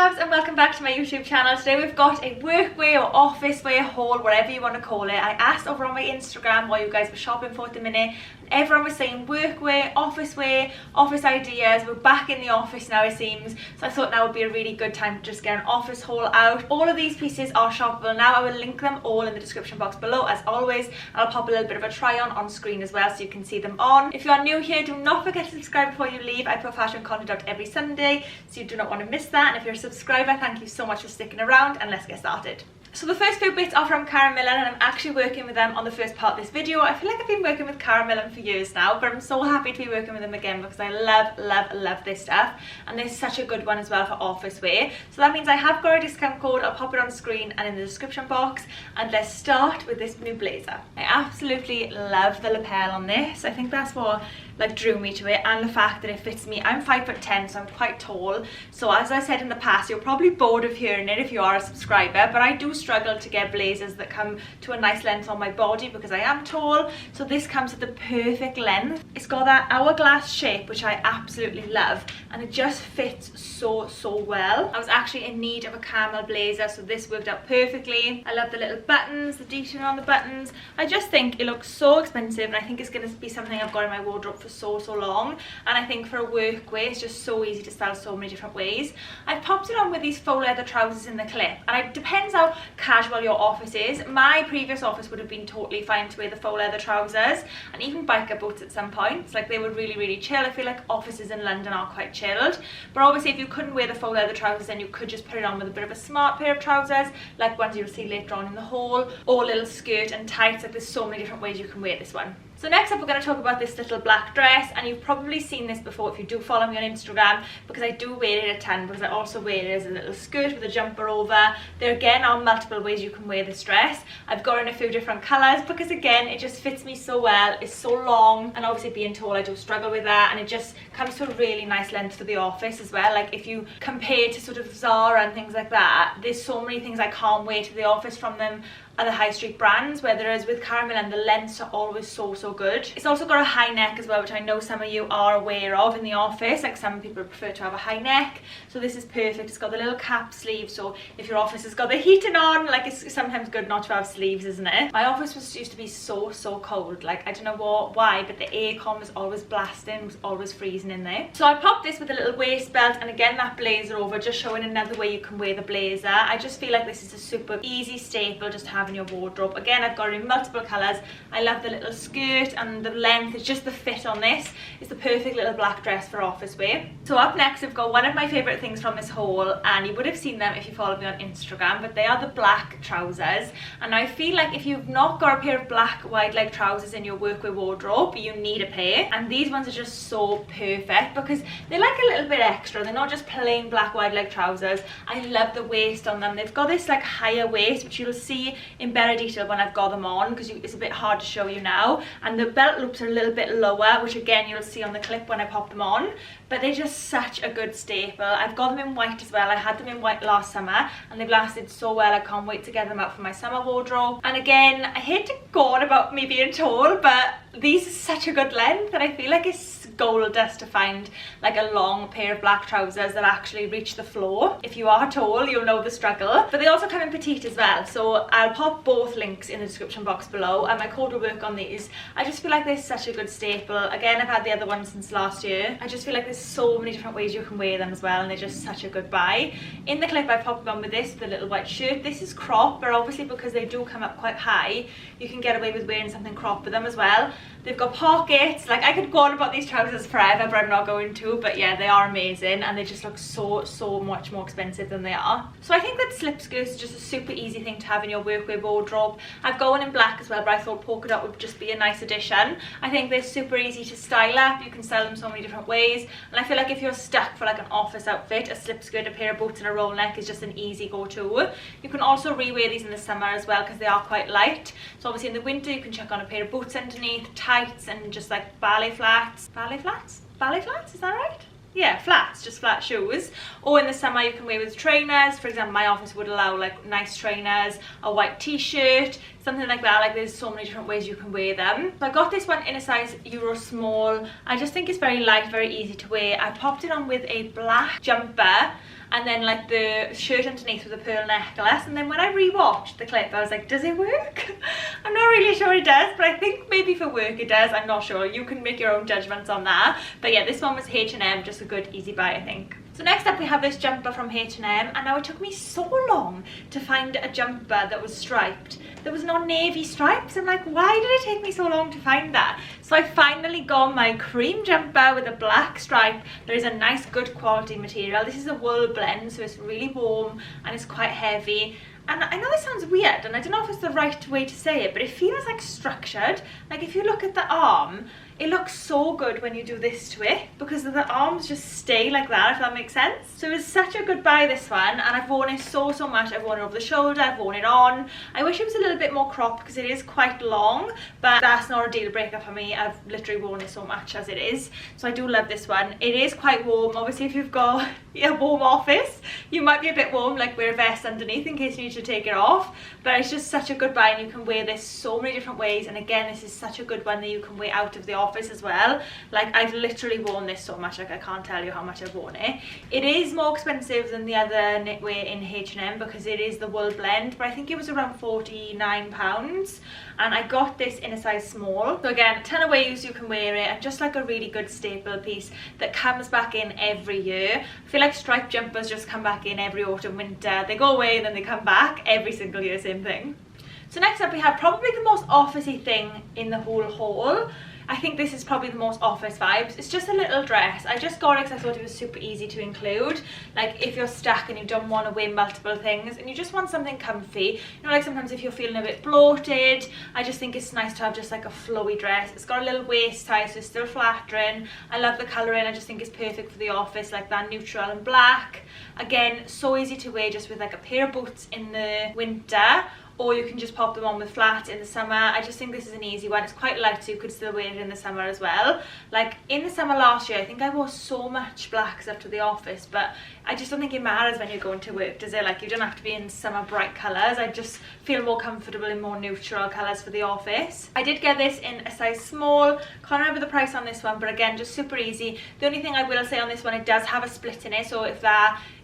loves, and welcome back to my YouTube channel. Today we've got a workwear or office wear haul, whatever you want to call it. I asked over on my Instagram what you guys were shopping for at the minute, and everyone was saying workwear, office wear, office ideas. We're back in the office now, it seems, so I thought now would be a really good time to just get an office haul out. All of these pieces are shoppable now. I will link them all in the description box below as always. I'll pop a little bit of a try on screen as well so you can see them on. If you are new here, do not forget to subscribe before you leave. I put fashion content out every Sunday, so you do not want to miss that. And if you're a subscriber, thank you so much for sticking around, and let's get started. So the first few bits are from Karen Millen, and I'm actually working with them on the first part of this video. I feel like I've been working with Karen Millen for years now, but I'm so happy to be working with them again because I love this stuff, and this is such a good one as well for office wear. So that means I have got a discount code. I'll pop it on screen and in the description box, and let's start with this new blazer. I absolutely love the lapel on this. I think that's what like drew me to it, and the fact that it fits me. I'm 5'10", so I'm quite tall, so as I said in the past, you're probably bored of hearing it if you are a subscriber, but I do struggle to get blazers that come to a nice length on my body because I am tall. So this comes at the perfect length. It's got that hourglass shape, which I absolutely love, and it just fits so well. I was actually in need of a camel blazer, so this worked out perfectly. I love the little buttons, the detailing on the buttons. I just think it looks so expensive, and I think it's going to be something I've got in my wardrobe for so long, and I think for a workwear it's just so easy to style so many different ways. I've popped it on with these faux leather trousers in the clip, and it depends how casual your office is. My previous office would have been totally fine to wear the faux leather trousers and even biker boots at some points. Like, they were really chill. I feel like offices in London are quite chilled, but obviously if you couldn't wear the faux leather trousers, then you could just put it on with a bit of a smart pair of trousers like ones you'll see later on in the haul, or a little skirt and tights. Like, there's so many different ways you can wear this one. So next up, we're going to talk about this little black dress, and you've probably seen this before if you do follow me on Instagram, because I do wear it a ton, because I also wear it as a little skirt with a jumper over. There again are multiple ways you can wear this dress. I've got it in a few different colours because again it just fits me so well. It's so long, and obviously being tall I do struggle with that, and it just comes to a really nice length for the office as well. Like, if you compare to sort of Zara and things like that, there's so many things I can't wear to the office from them are the high street brands, whereas with Karen Millen the lengths are always so good. It's also got a high neck as well, which I know some of you are aware of in the office. Like, some people prefer to have a high neck, so this is perfect. It's got the little cap sleeve, so if your office has got the heating on, like, it's sometimes good not to have sleeves, isn't it? My office used to be so cold. Like, I don't know why, but the aircon was always blasting, was always freezing in there. So I popped this with a little waist belt, and again that blazer over, just showing another way you can wear the blazer. I just feel like this is a super easy staple just to have in your wardrobe. Again, I've got it in multiple colours. I love the little skirt and the length. It's just the fit on this. It's the perfect little black dress for office wear. So up next, we've got one of my favourite things from this haul, and you would have seen them if you follow me on Instagram, but they are the black trousers. And I feel like if you've not got a pair of black wide leg trousers in your workwear wardrobe, you need a pair, and these ones are just so perfect because they're like a little bit extra. They're not just plain black wide leg trousers. I love the waist on them. They've got this like higher waist, which you'll see in better detail when I've got them on, because it's a bit hard to show you now, and the belt loops are a little bit lower, which again you'll see on the clip when I pop them on, but they're just such a good staple. I've got them in white as well. I had them in white last summer and they've lasted so well. I can't wait to get them out for my summer wardrobe. And again, I hate to go on about me being tall, but these are such a good length, and I feel like it's gold dust to find like a long pair of black trousers that actually reach the floor. If you are tall, you'll know the struggle. But they also come in petite as well, so I'll pop both links in the description box below, and my code will work on these. I just feel like they're such a good staple. Again, I've had the other ones since last year. I just feel like there's so many different ways you can wear them as well, and they're just such a good buy. In the clip I popped them on with this, with a little white shirt. This is crop, but obviously because they do come up quite high, you can get away with wearing something crop with them as well. They've got pockets. Like, I could go on about these trousers forever, but I'm not going to. But yeah, they are amazing, and they just look so much more expensive than they are. So I think that slip skirts is just a super easy thing to have in your workwear wardrobe. I've got one in black as well, but I thought polka dot would just be a nice addition. I think they're super easy to style up. You can style them so many different ways, and I feel like if you're stuck for like an office outfit, a slip skirt, a pair of boots and a roll neck is just an easy go-to. You can also rewear these in the summer as well because they are quite light. So obviously in the winter you can chuck on a pair of boots underneath, tights, and just like ballet flats, is that right? Yeah, flats, just flat shoes. Or in the summer you can wear with trainers. For example, my office would allow like nice trainers, a white t-shirt, something like that. Like, there's so many different ways you can wear them. So I got this one in a size Euro small. I just think it's very light, very easy to wear. I popped it on with a black jumper, and then like the shirt underneath with a pearl necklace. And then when I rewatched the clip, I was like, does it work? I'm not really sure it does, but I think maybe for work it does. I'm not sure. You can make your own judgments on that. But yeah, this one was H&M, just a good easy buy, I think. So next up we have this jumper from H&M, and now it took me so long to find a jumper that was striped. There was no navy stripes. I'm like, why did it take me so long to find that? So I finally got my cream jumper with a black stripe. There is a nice good quality material. This is a wool blend, so it's really warm and it's quite heavy. And I know this sounds weird, and I don't know if it's the right way to say it, but it feels like structured. Like if you look at the arm, it looks so good when you do this to it, because the arms just stay like that, if that makes sense. So it's such a good buy, this one, and I've worn it so much. I've worn it over the shoulder, I've worn it on. I wish it was a little bit more cropped because it is quite long, but that's not a deal breaker for me. I've literally worn it so much as it is. So I do love this one. It is quite warm. Obviously if you've got a warm office, you might be a bit warm, like wear a vest underneath in case you need to take it off, but it's just such a good buy, and you can wear this so many different ways. And again, this is such a good one that you can wear out of the office as well. Like I've literally worn this so much, like I can't tell you how much I've worn it. It is more expensive than the other knitwear in H&M because it is the wool blend, but I think it was around £49, and I got this in a size small. So again, a ton of ways you can wear it, and just like a really good staple piece that comes back in every year. I feel like striped jumpers just come back in every autumn, winter. They go away and then they come back every single year, same thing. So next up we have probably the most officey thing in the whole haul. I think this is probably the most office vibes. It's just a little dress. I just got it because I thought it was super easy to include. Like if you're stuck and you don't want to wear multiple things and you just want something comfy. You know, like sometimes if you're feeling a bit bloated, I just think it's nice to have just like a flowy dress. It's got a little waist tie, so it's still flattering. I love the colouring. I just think it's perfect for the office, like that neutral and black. Again, so easy to wear just with like a pair of boots in the winter, or you can just pop them on with flats in the summer. I just think this is an easy one. It's quite light, so you could still wear it in the summer as well. Like in the summer last year, I think I wore so much black stuff to the office, but I just don't think it matters when you're going to work, does it? Like you don't have to be in summer bright colours. I just feel more comfortable in more neutral colours for the office. I did get this in a size small. Can't remember the price on this one, but again, just super easy. The only thing I will say on this one, it does have a split in it, so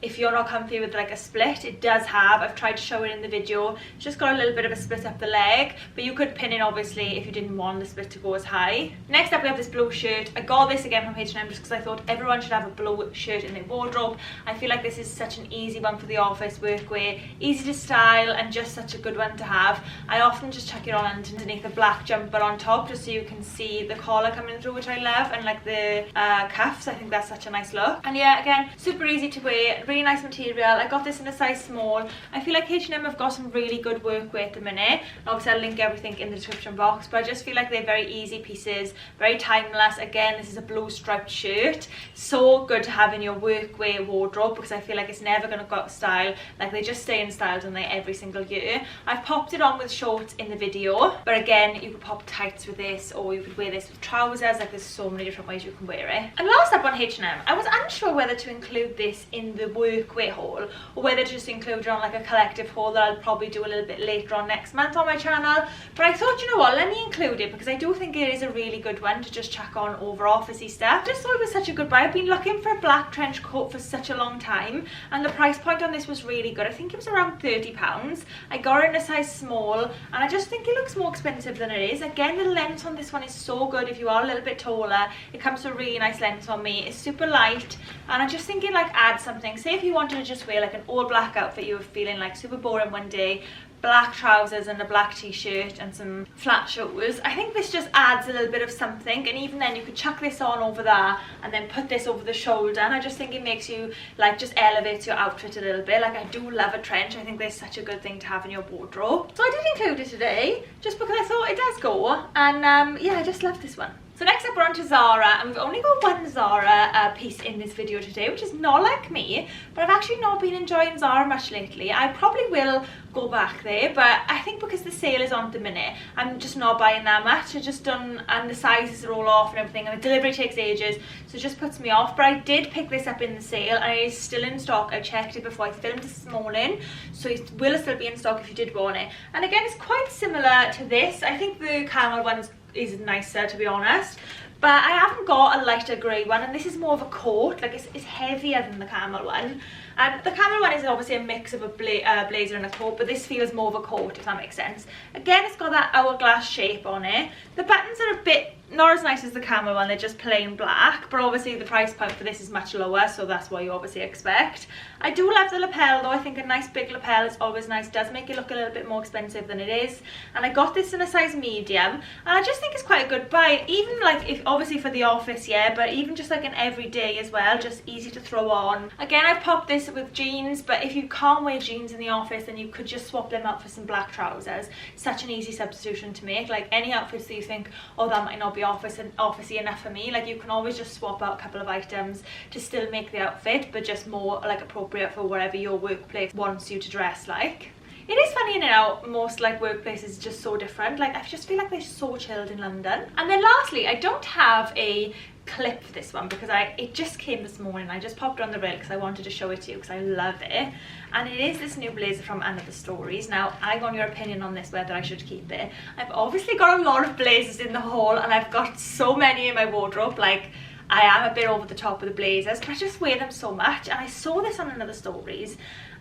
if you're not comfy with like a split, it does have. I've tried to show it in the video. It's just got a little bit of a split up the leg, but you could pin it obviously if you didn't want the split to go as high. Next up we have this blue shirt. I got this again from H&M just because I thought everyone should have a blue shirt in their wardrobe. I feel like this is such an easy one for the office workwear, easy to style and just such a good one to have. I often just chuck it on underneath a black jumper on top just so you can see the collar coming through, which I love, and like the cuffs. I think that's such a nice look. And yeah, again, super easy to wear, really nice material. I got this in a size small. I feel like H&M have got some really good workwear at the minute. Obviously I'll link everything in the description box, but I just feel like they're very easy pieces, very timeless. Again, this is a blue striped shirt, so good to have in your workwear wardrobe because I feel like it's never going to go out of style. Like they just stay in style, don't they, every single year. I've popped it on with shorts in the video, but again, you could pop tights with this, or you could wear this with trousers. Like there's so many different ways you can wear it. And last up on H&M, I was unsure whether to include this in the workwear haul or whether to just include it on like a collective haul that I'll probably do a little bit later on next month on my channel. But I thought, you know what, let me include it because I do think it is a really good one to just chuck on over officey stuff. Just thought it was such a good buy. I've been looking for a black trench coat for such a long time, and the price point on this was really good. I think it was around £30. I got it in a size small, and I just think it looks more expensive than it is. Again, the length on this one is so good if you are a little bit taller. It comes to a really nice length on me. It's super light, and I just think it like adds something. Say if you wanted to just wear like an all black outfit, you were feeling like super boring one day, black trousers and a black t-shirt and some flat shoes, I think this just adds a little bit of something. And even then you could chuck this on over there and then put this over the shoulder, and I just think it makes you like just elevates your outfit a little bit. Like I do love a trench. I think there's such a good thing to have in your wardrobe, so I did include it today just because I thought it does go, and yeah, I just love this one. So next up we're on to Zara, and we've only got one Zara piece in this video today, which is not like me, but I've actually not been enjoying Zara much lately. I probably will go back there, but I think because the sale is on at the minute, I'm just not buying that much. I just done, and the sizes are all off and everything, and the delivery takes ages, so it just puts me off. But I did pick this up in the sale, and it is still in stock. I checked it before I filmed this morning, so it will still be in stock if you did want it. And again, it's quite similar to this. I think the camel one is nicer, to be honest, but I haven't got a lighter grey one, and this is more of a coat. Like it's heavier than the camel one, And the camel one is obviously a mix of a blazer and a coat, but this feels more of a coat, if that makes sense. Again, it's got that hourglass shape on it. The buttons are a bit not as nice as the camel one, they're just plain black, but obviously the price point for this is much lower, so that's what you obviously expect. I do love the lapel though. I think a nice big lapel is always nice, does make it look a little bit more expensive than it is. And I got this in a size medium, and I just think it's quite a good buy, even like if obviously for the office, yeah, but even just like an everyday as well, just easy to throw on. Again, I've popped this with jeans, but if you can't wear jeans in the office, then you could just swap them out for some black trousers. Such an easy substitution to make. Like any outfits that you think, oh, that might not be officey enough for me, like you can always just swap out a couple of items to still make the outfit, but just more like appropriate for wherever your workplace wants you to dress like. It is funny in and out, most like workplaces just so different. Like I just feel like they're so chilled in London. And then lastly, I don't have a clip for this one because it just came this morning. I just popped on the reel because I wanted to show it to you because I love it. And it is this new blazer from Another Stories. Now, I want your opinion on this, whether I should keep it. I've obviously got a lot of blazers in the haul, and I've got so many in my wardrobe. Like, I am a bit over the top with the blazers, but I just wear them so much. And I saw this on Another Stories,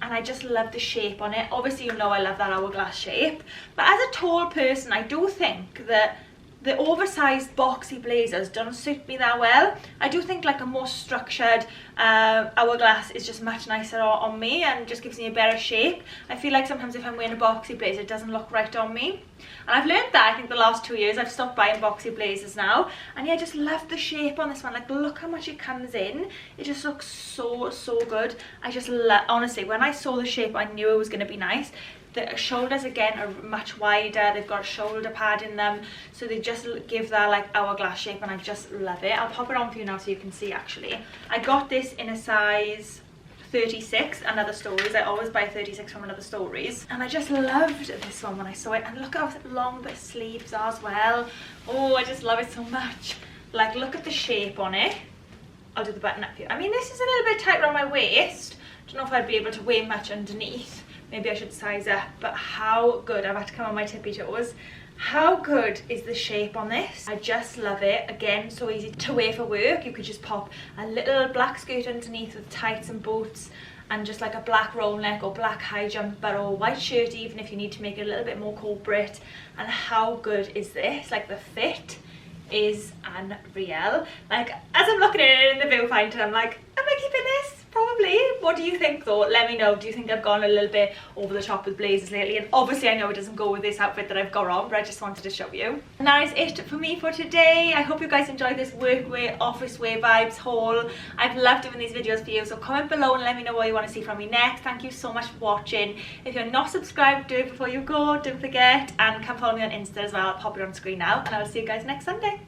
and I just love the shape on it. Obviously, you know I love that hourglass shape. But as a tall person, I do think that the oversized boxy blazers don't suit me that well. I do think like a more structured hourglass is just much nicer on me and just gives me a better shape. I feel like sometimes if I'm wearing a boxy blazer, it doesn't look right on me. And I've learned that, I think the last 2 years. I've stopped buying boxy blazers now. And yeah, I just love the shape on this one. Like, look how much it comes in. It just looks so good. I just love, honestly, when I saw the shape, I knew it was going to be nice. The shoulders again are much wider, they've got a shoulder pad in them, so they just give that like hourglass shape, and I just love it. I'll pop it on for you now so you can see. Actually, I got this in a size 36, Another Stories. I always buy 36 from Another Stories, and I just loved this one when I saw it. And look how long the sleeves are as well. Oh, I just love it so much. Like, look at the shape on it. I'll do the button up here. I mean, this is a little bit tight around my waist. Don't know if I'd be able to wear much underneath. Maybe I should size up, but how good, I've had to come on my tippy toes. How good is the shape on this? I just love it. Again, so easy to wear for work. You could just pop a little black skirt underneath with tights and boots, and just like a black roll neck or black high jumper or white shirt, even if you need to make it a little bit more corporate. And how good is this? Like, the fit is unreal. Like, as I'm looking at it in the viewfinder, I'm like, am I keeping this? Probably. What do you think though? Let me know. Do you think I've gone a little bit over the top with blazers lately? And obviously I know it doesn't go with this outfit that I've got on, but I just wanted to show you. And that is it for me for today. I hope you guys enjoyed this workwear, office wear vibes haul. I've loved doing these videos for you, so comment below and let me know what you want to see from me next. Thank you so much for watching. If you're not subscribed, do it before you go, don't forget, and come follow me on Insta as well. I'll pop it on screen now, and I'll see you guys next Sunday.